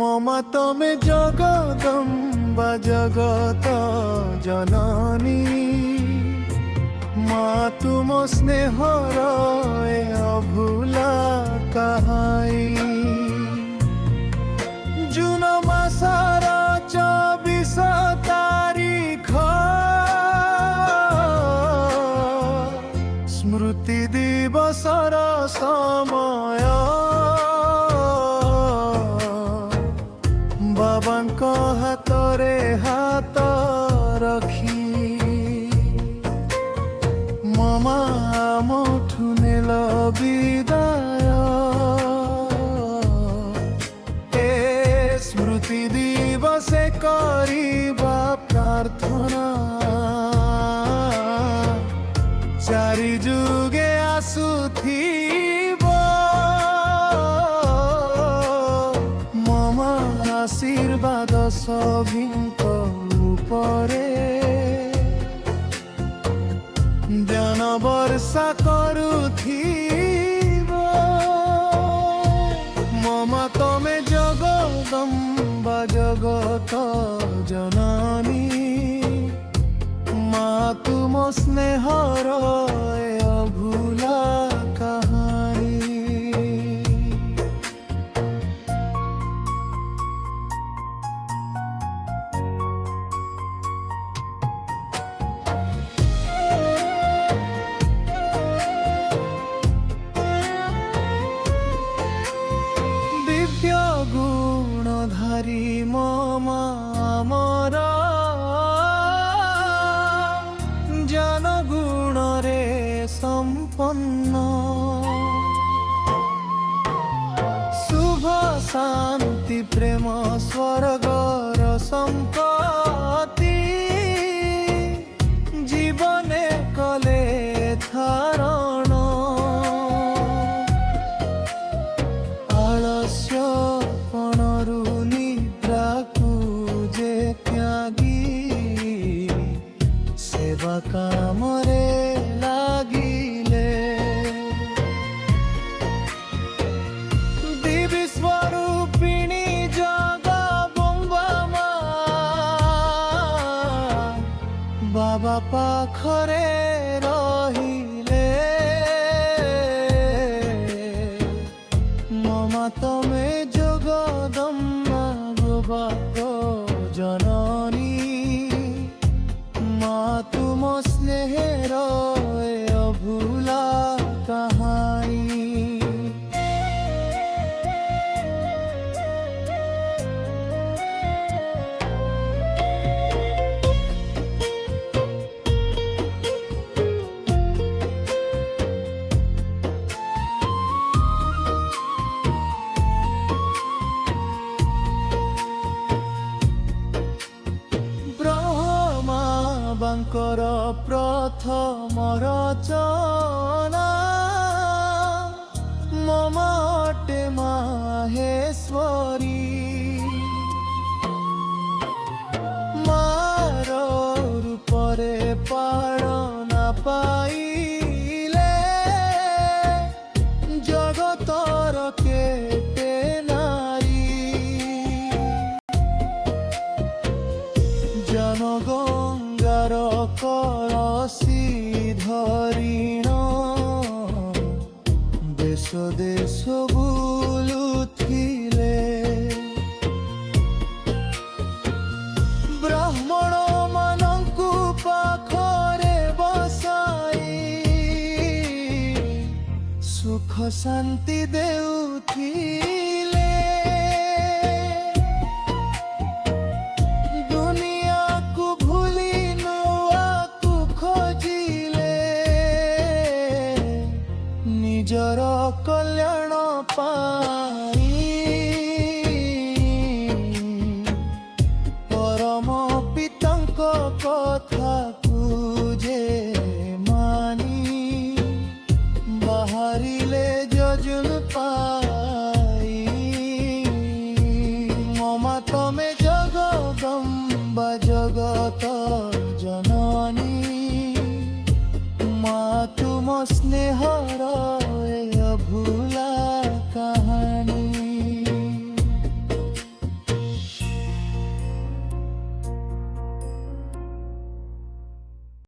मम तमे जगदम्बा जगत जननी माँ तुम स्नेहर ए अभूला कहाई जून मासर 24 तारीख स्मृति दिवसर समय बाबांक हातरे हात रखी ममा मोठु नेल विदाय ए स्मृति दिवसे करिबा प्रार्थना चारि जुगे आसुथिबो मम आशीर्वाद सभिंक उपरे ज्ञान वर्षा करुथिबो मम तमे जगदम्बा जगत जननी माँ तुम स्नेहर ए अभूला कहानी दिव्य गुणधारी ममा अमर जन गुण रे संपन्न शुभ शांति प्रेम स्वर्गर संपत्ति जीवने कले धारण आलस्य पणरु निद्राकु जे त्यागी सेवा काम रे लागिले दिव्य स्वरूपिणी जगदम्बा बाबा पाखरे रहिले ममा तमे जगदम्बा बाबा जननी माँ तुम स्नेहर ए अभूला कहानी बांकर प्रथम रचना मम अटे माहेश्वरी मार रूपरे पाळना पाइले जगतर केते नारी जनगंगार कलसी धरिण देश देश बुलुथिले ब्राह्मण मानंकु पाखरे बसाई सुख शांति देउथिले निजर कल्याण पाई परम पितांक कथा